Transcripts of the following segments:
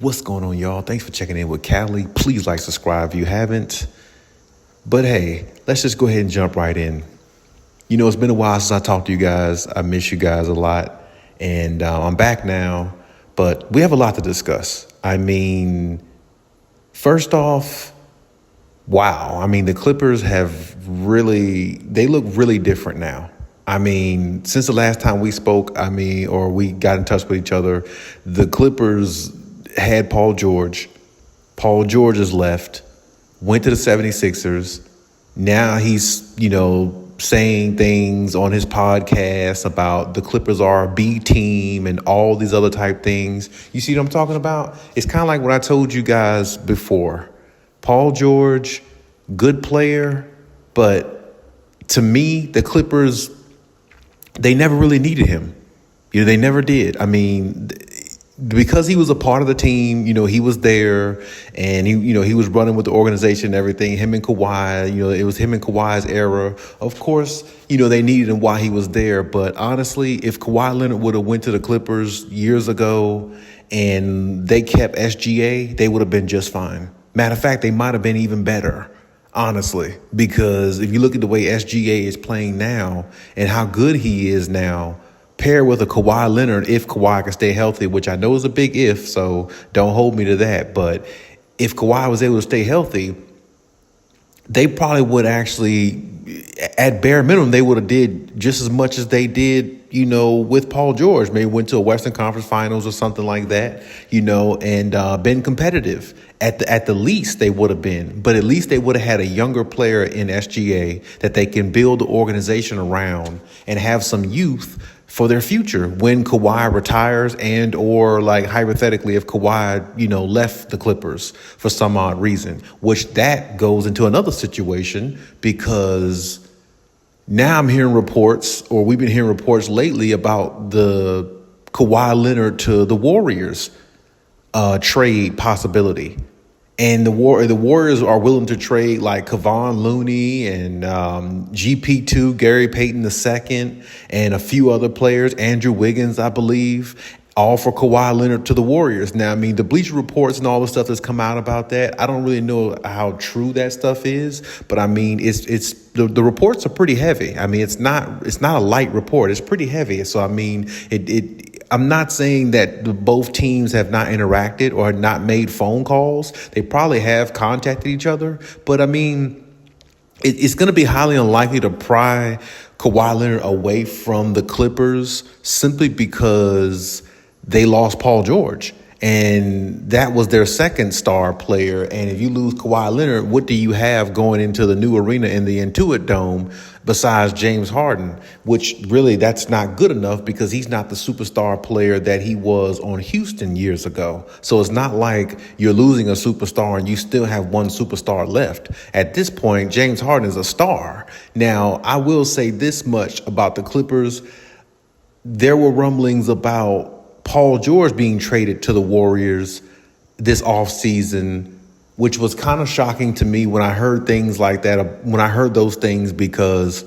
What's going on, y'all? Thanks for checking in with Callie. Please like, subscribe if you haven't. But hey, let's just go ahead and jump right in. You know, it's been a while since I talked to you guys. I miss you guys a lot. And I'm back now. But we have a lot to discuss. I mean, first off, wow. I mean, the Clippers they look really different now. I mean, since the last time we spoke, or we got in touch with each other, the Clippers had Paul George. Paul George is left, went to the 76ers. Now he's, saying things on his podcast about the Clippers are a B team and all these other type things. You see what I'm talking about? It's kind of like what I told you guys before. Paul George, good player, but to me, the Clippers, they never really needed him. They never did. I mean, because he was a part of the team, he was there and he was running with the organization and everything. Him and Kawhi, it was him and Kawhi's era. Of course, they needed him while he was there. But honestly, if Kawhi Leonard would have went to the Clippers years ago and they kept SGA, they would have been just fine. Matter of fact, they might have been even better, honestly, because if you look at the way SGA is playing now and how good he is now, paired with a Kawhi Leonard, if Kawhi can stay healthy, which I know is a big if, so don't hold me to that. But if Kawhi was able to stay healthy, they probably would actually, at bare minimum, they would have did just as much as they did, with Paul George. Maybe went to a Western Conference Finals or something like that, and been competitive. At the least, they would have been. But at least they would have had a younger player in SGA that they can build the organization around and have some youth for their future when Kawhi retires and or like hypothetically if Kawhi, left the Clippers for some odd reason, which that goes into another situation because now I'm hearing reports, or we've been hearing reports lately about the Kawhi Leonard to the Warriors trade possibility. And the Warriors are willing to trade like Kevon Looney and GP2, Gary Payton II, and a few other players, Andrew Wiggins, I believe, all for Kawhi Leonard to the Warriors. Now, I mean, the Bleacher Reports and all the stuff that's come out about that, I don't really know how true that stuff is, but I mean, it's the reports are pretty heavy. I mean, it's not a light report. It's pretty heavy. So, I mean, I'm not saying that both teams have not interacted or not made phone calls. They probably have contacted each other. But, I mean, it's going to be highly unlikely to pry Kawhi Leonard away from the Clippers simply because they lost Paul George. And that was their second star player. And if you lose Kawhi Leonard, what do you have going into the new arena in the Intuit Dome besides James Harden? Which really, that's not good enough because he's not the superstar player that he was on Houston years ago. So it's not like you're losing a superstar and you still have one superstar left. At this point, James Harden is a star. Now, I will say this much about the Clippers. There were rumblings about Paul George being traded to the Warriors this offseason, which was kind of shocking to me when I heard things like that, when I heard those things, because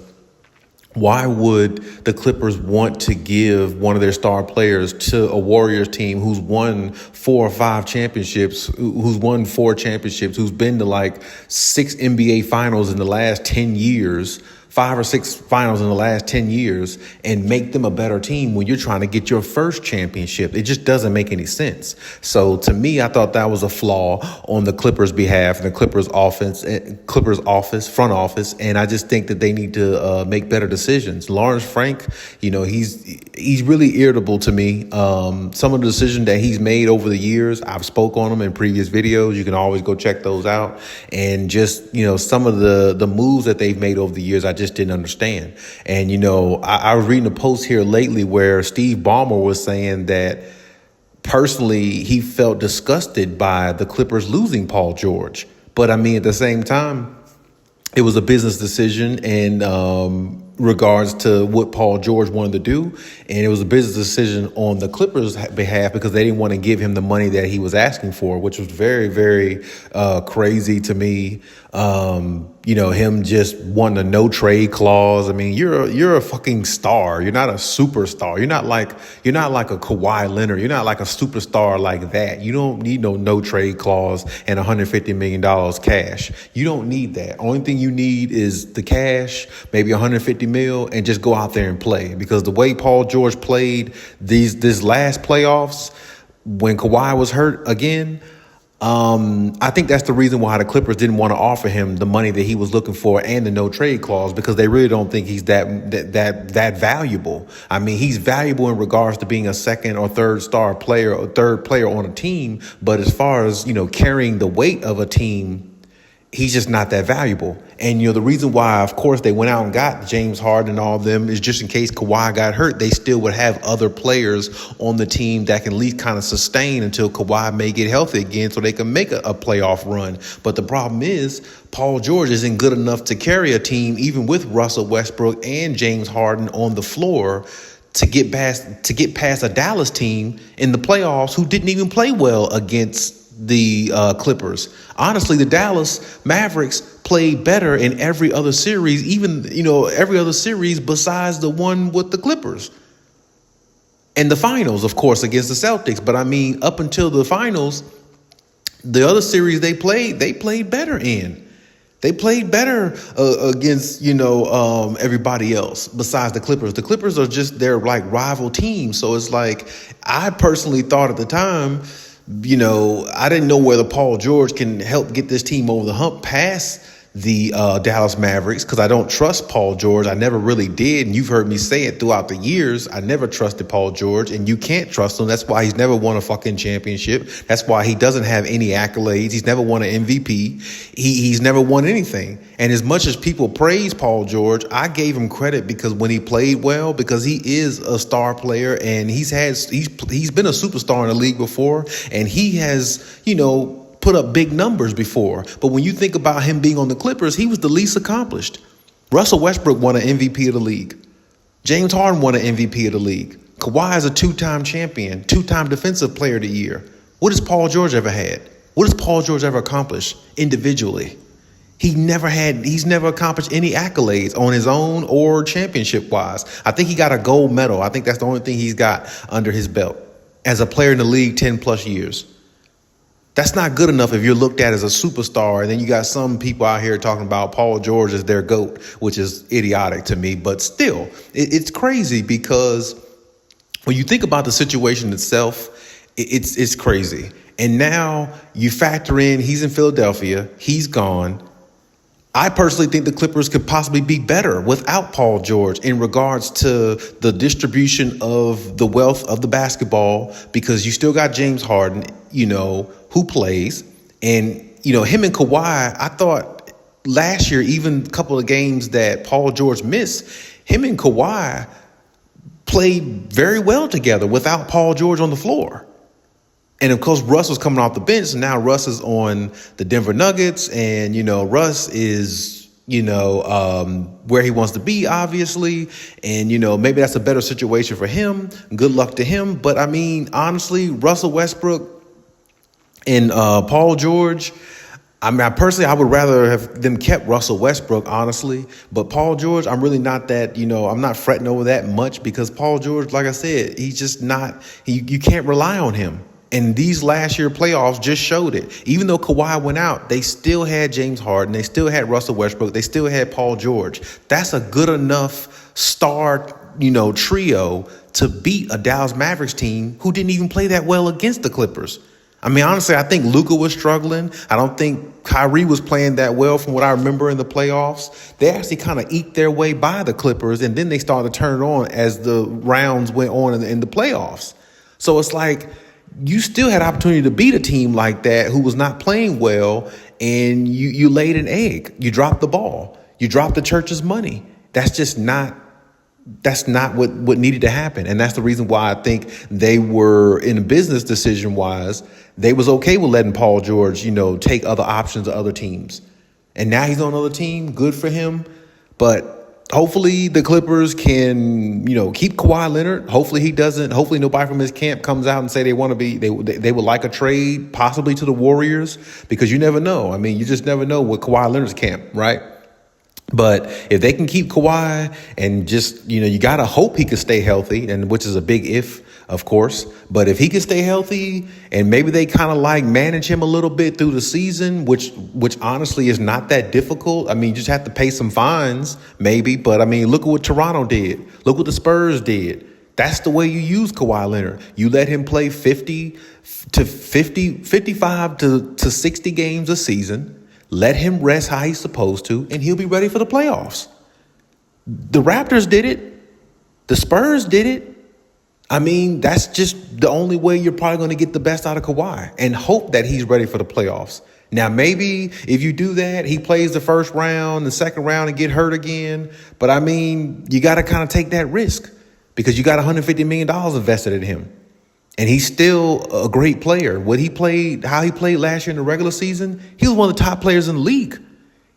why would the Clippers want to give one of their star players to a Warriors team who's won 4 or 5 championships, who's won 4 championships, who's been to like 6 NBA finals in the last 10 years, 5 or 6 finals in the last 10 years, and make them a better team when you're trying to get your first championship? It just doesn't make any sense. So to me, I thought that was a flaw on the Clippers' behalf and the Clippers' front office. And I just think that they need to make better decisions. Lawrence Frank, he's really irritable to me. Some of the decisions that he's made over the years, I've spoke on them in previous videos. You can always go check those out. And just, some of the moves that they've made over the years, I just didn't understand. And, I was reading a post here lately where Steve Ballmer was saying that personally he felt disgusted by the Clippers losing Paul George. But I mean, at the same time, it was a business decision in regards to what Paul George wanted to do. And it was a business decision on the Clippers' behalf because they didn't want to give him the money that he was asking for, which was very, very crazy to me. him just wanting a no trade clause. I mean, you're a fucking star. You're not a superstar. You're not like a Kawhi Leonard. You're not like a superstar like that. You don't need no trade clause and $150 million cash. You don't need that. Only thing you need is the cash, maybe $150 million, and just go out there and play. Because the way Paul George played this last playoffs when Kawhi was hurt again, I think that's the reason why the Clippers didn't want to offer him the money that he was looking for and the no trade clause, because they really don't think he's that valuable. I mean, he's valuable in regards to being a second or third star player or third player on a team. But as far as, carrying the weight of a team, he's just not that valuable. And, the reason why, of course, they went out and got James Harden and all of them is just in case Kawhi got hurt, they still would have other players on the team that can at least kind of sustain until Kawhi may get healthy again so they can make a playoff run. But the problem is Paul George isn't good enough to carry a team, even with Russell Westbrook and James Harden on the floor, to get past a Dallas team in the playoffs who didn't even play well against the Clippers. Honestly, the Dallas Mavericks played better in every other series, even, every other series besides the one with the Clippers. And the finals, of course, against the Celtics. But I mean, up until the finals, the other series they played better in. They played better against, everybody else besides the Clippers. The Clippers are just their like rival team. So it's like, I personally thought at the time, I didn't know whether Paul George can help get this team over the hump past the Dallas Mavericks, because I don't trust Paul George. I never really did. And you've heard me say it throughout the years. I never trusted Paul George, and you can't trust him. That's why he's never won a fucking championship. That's why he doesn't have any accolades. He's never won an MVP. He's never won anything. And as much as people praise Paul George, I gave him credit because when he played well, because he is a star player and he's been a superstar in the league before, and he has, put up big numbers before. But when you think about him being on the Clippers, he was the least accomplished. Russell Westbrook won an MVP of the league. James Harden won an MVP of the league. Kawhi is a two-time champion, two-time defensive player of the year. What has Paul George ever had? What has Paul George ever accomplished individually? He's never accomplished any accolades on his own or championship-wise. I think he got a gold medal. I think that's the only thing he's got under his belt as a player in the league 10 plus years. That's not good enough if you're looked at as a superstar. And then you got some people out here talking about Paul George as their GOAT, which is idiotic to me. But still, it's crazy because when you think about the situation itself, it's crazy. And now you factor in he's in Philadelphia. He's gone. I personally think the Clippers could possibly be better without Paul George in regards to the distribution of the wealth of the basketball, because you still got James Harden, who plays. And, him and Kawhi, I thought last year, even a couple of games that Paul George missed, him and Kawhi played very well together without Paul George on the floor. And of course, Russ was coming off the bench. And now Russ is on the Denver Nuggets. And, Russ is, where he wants to be, obviously. And, maybe that's a better situation for him. Good luck to him. But I mean, honestly, Russell Westbrook and Paul George, I would rather have them kept Russell Westbrook, honestly. But Paul George, I'm really not that, I'm not fretting over that much, because Paul George, like I said, he's just not, you can't rely on him. And these last year playoffs just showed it. Even though Kawhi went out, they still had James Harden. They still had Russell Westbrook. They still had Paul George. That's a good enough star, trio to beat a Dallas Mavericks team who didn't even play that well against the Clippers. I mean, honestly, I think Luka was struggling. I don't think Kyrie was playing that well from what I remember in the playoffs. They actually kind of eked their way by the Clippers, and then they started to turn it on as the rounds went on in the playoffs. So it's like, you still had opportunity to beat a team like that who was not playing well, and you laid an egg. You dropped the ball. You dropped the church's money. That's not what needed to happen. And that's the reason why I think they were, in a business decision-wise, they was okay with letting Paul George, take other options to other teams. And now he's on another team. Good for him. But hopefully the Clippers can, keep Kawhi Leonard. Hopefully he doesn't. Hopefully nobody from his camp comes out and say they want to be, they would like a trade possibly to the Warriors, because you never know. I mean, you just never know with Kawhi Leonard's camp, right? But if they can keep Kawhi and just, you got to hope he can stay healthy, and which is a big if, of course. But if he can stay healthy and maybe they kind of like manage him a little bit through the season, which honestly is not that difficult. I mean, you just have to pay some fines maybe. But I mean, look at what Toronto did. Look what the Spurs did. That's the way you use Kawhi Leonard. You let him play 55 to 60 games a season. Let him rest how he's supposed to, and he'll be ready for the playoffs. The Raptors did it. The Spurs did it. I mean, that's just the only way you're probably going to get the best out of Kawhi, and hope that he's ready for the playoffs. Now, maybe if you do that, he plays the first round, the second round, and get hurt again. But I mean, you got to kind of take that risk because you got $150 million invested in him. And he's still a great player. How he played last year in the regular season, he was one of the top players in the league.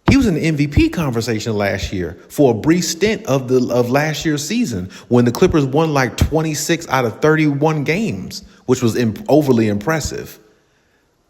He was in the MVP conversation last year for a brief stint of last year's season when the Clippers won like 26 out of 31 games, which was overly impressive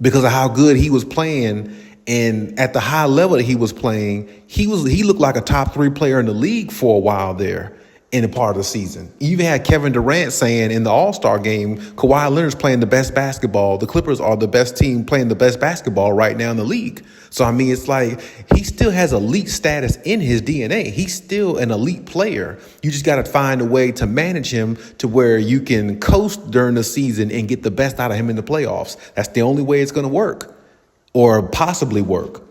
because of how good he was playing. And at the high level that he was playing, he looked like a top 3 player in the league for a while there. In a part of the season. You even had Kevin Durant saying in the All-Star game, Kawhi Leonard's playing the best basketball. The Clippers are the best team playing the best basketball right now in the league. So, I mean, it's like he still has elite status in his DNA. He's still an elite player. You just got to find a way to manage him to where you can coast during the season and get the best out of him in the playoffs. That's the only way it's going to work or possibly work.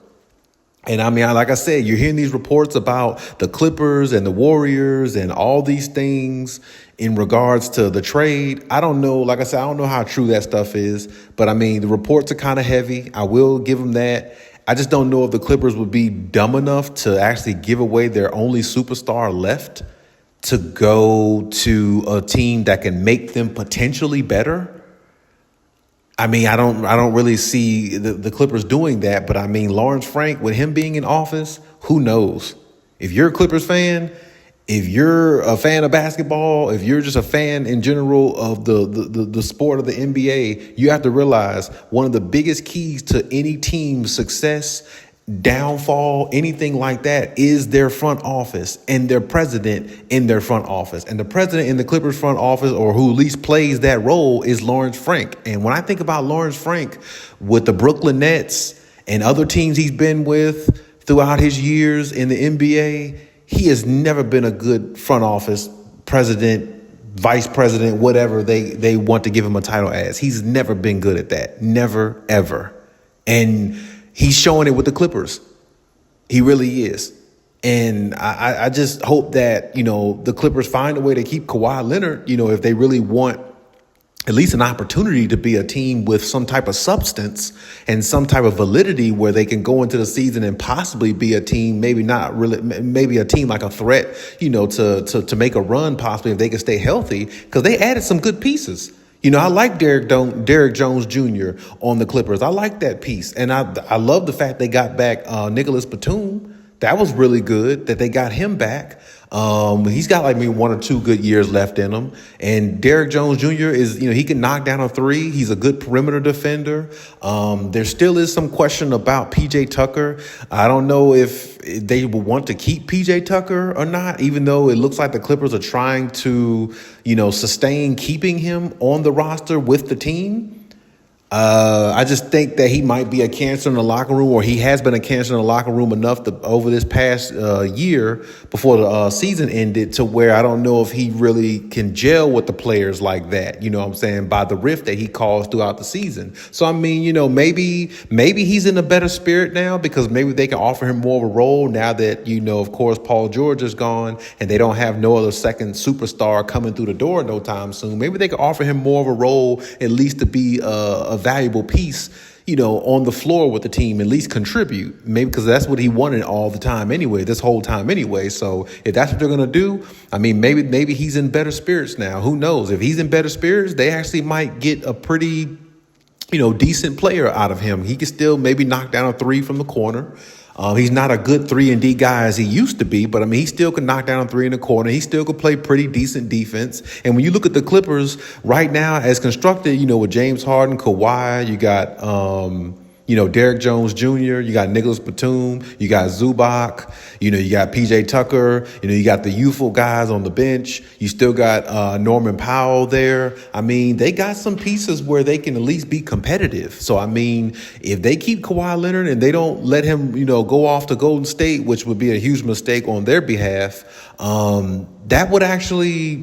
And I mean, like I said, you're hearing these reports about the Clippers and the Warriors and all these things in regards to the trade. I don't know. Like I said, I don't know how true that stuff is. But I mean, the reports are kind of heavy. I will give them that. I just don't know if the Clippers would be dumb enough to actually give away their only superstar left to go to a team that can make them potentially better. I mean, I don't really see the Clippers doing that, but I mean, Lawrence Frank, with him being in office, who knows? If you're a Clippers fan, if you're a fan of basketball, if you're just a fan in general of the sport of the NBA, you have to realize one of the biggest keys to any team's success, downfall, anything like that is their front office and their president in their front office. And the president in the Clippers front office, or who at least plays that role, is Lawrence Frank. And when I think about Lawrence Frank with the Brooklyn Nets and other teams he's been with throughout his years in the NBA, he has never been a good front office president, vice president, whatever they want to give him a title as. He's never been good at that. Never, ever. And he's showing it with the Clippers. He really is. And I just hope that, the Clippers find a way to keep Kawhi Leonard, if they really want at least an opportunity to be a team with some type of substance and some type of validity where they can go into the season and possibly be a team, maybe not really, maybe a team like a threat, to make a run possibly if they can stay healthy, because they added some good pieces. I like Derek Jones Jr. on the Clippers. I like that piece. And I love the fact they got back Nicholas Batum. That was really good that they got him back. He's got like maybe 1 or 2 good years left in him. And Derek Jones Jr. is, he can knock down a 3. He's a good perimeter defender. There still is some question about PJ Tucker. I don't know if they will want to keep PJ Tucker or not, even though it looks like the Clippers are trying to, sustain keeping him on the roster with the team. I just think that he might be a cancer in the locker room, or he has been a cancer in the locker room enough over this past year before the season ended, to where I don't know if he really can gel with the players like that, what I'm saying, by the rift that he caused throughout the season. So, I mean, maybe he's in a better spirit now, because maybe they can offer him more of a role now that, of course, Paul George is gone and they don't have no other second superstar coming through the door no time soon. Maybe they can offer him more of a role, at least to be a valuable piece, on the floor with the team, at least contribute, maybe, because that's what he wanted all the time anyway, this whole time anyway. So if that's what they're going to do, I mean, maybe he's in better spirits now. Who knows? If he's in better spirits, they actually might get a pretty, decent player out of him. He can still maybe knock down a 3 from the corner. He's not a good 3-and-D guy as he used to be, but I mean, he still can knock down a 3 in the corner. He still could play pretty decent defense. And when you look at the Clippers right now as constructed, with James Harden, Kawhi, you got, Derek Jones Jr., you got Nicholas Batum, you got Zubac, you got PJ Tucker, you got the youthful guys on the bench. You still got Norman Powell there. I mean, they got some pieces where they can at least be competitive. So, I mean, if they keep Kawhi Leonard and they don't let him, go off to Golden State, which would be a huge mistake on their behalf, that would actually,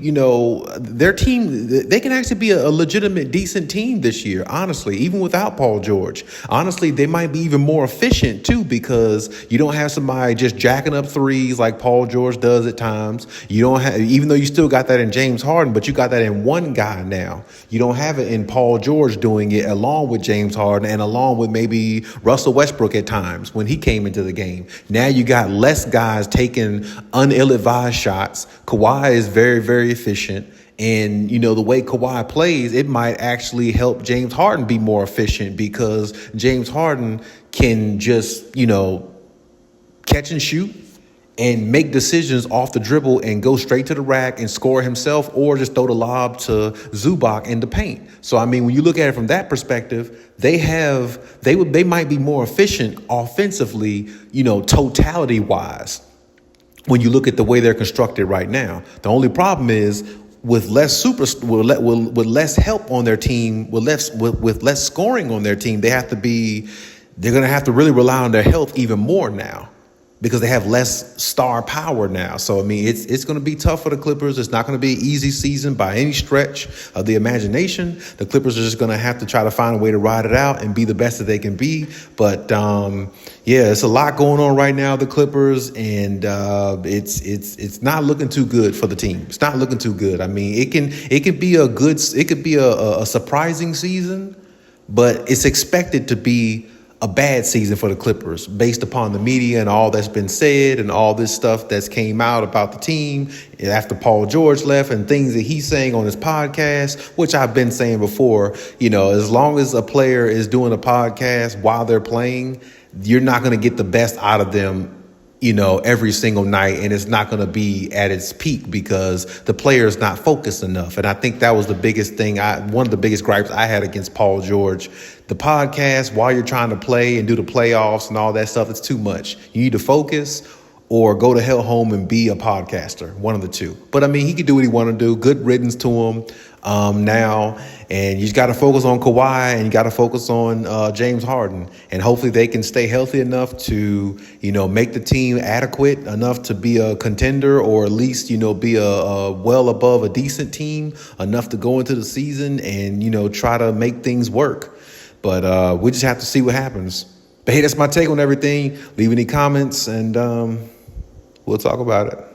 their team, they can actually be a legitimate, decent team this year, honestly, even without Paul George. Honestly, they might be even more efficient, too, because you don't have somebody just jacking up threes like Paul George does at times. You don't have, even though you still got that in James Harden, but you got that in one guy now. You don't have it in Paul George doing it along with James Harden and along with maybe Russell Westbrook at times when he came into the game. Now you got less guys taking ill-advised shots. Kawhi is very, very efficient. And, the way Kawhi plays, it might actually help James Harden be more efficient because James Harden can just, catch and shoot and make decisions off the dribble and go straight to the rack and score himself or just throw the lob to Zubac in the paint. So, I mean, when you look at it from that perspective, they might be more efficient offensively, totality wise. When you look at the way they're constructed right now, the only problem is with less less help on their team, with less scoring on their team, they're going to have to really rely on their health even more now because they have less star power now. So, I mean, it's going to be tough for the Clippers. It's not going to be an easy season by any stretch of the imagination. The Clippers are just going to have to try to find a way to ride it out and be the best that they can be. But, it's a lot going on right now, the Clippers, and it's not looking too good for the team. It's not looking too good. I mean, it could be a surprising season, but it's expected to be a bad season for the Clippers based upon the media and all that's been said and all this stuff that's came out about the team after Paul George left and things that he's saying on his podcast, which I've been saying before. As long as a player is doing a podcast while they're playing, you're not going to get the best out of them, every single night. And it's not going to be at its peak because the player is not focused enough. And I think that was the biggest thing. One of the biggest gripes I had against Paul George. The podcast, while you're trying to play and do the playoffs and all that stuff, it's too much. You need to focus or go to hell home and be a podcaster, one of the two. But, I mean, he could do what he want to do. Good riddance to him now. And you just got to focus on Kawhi and you got to focus on James Harden. And hopefully they can stay healthy enough to, make the team adequate enough to be a contender or at least, be a well above a decent team enough to go into the season and, try to make things work. But we just have to see what happens. But hey, that's my take on everything. Leave any comments and we'll talk about it.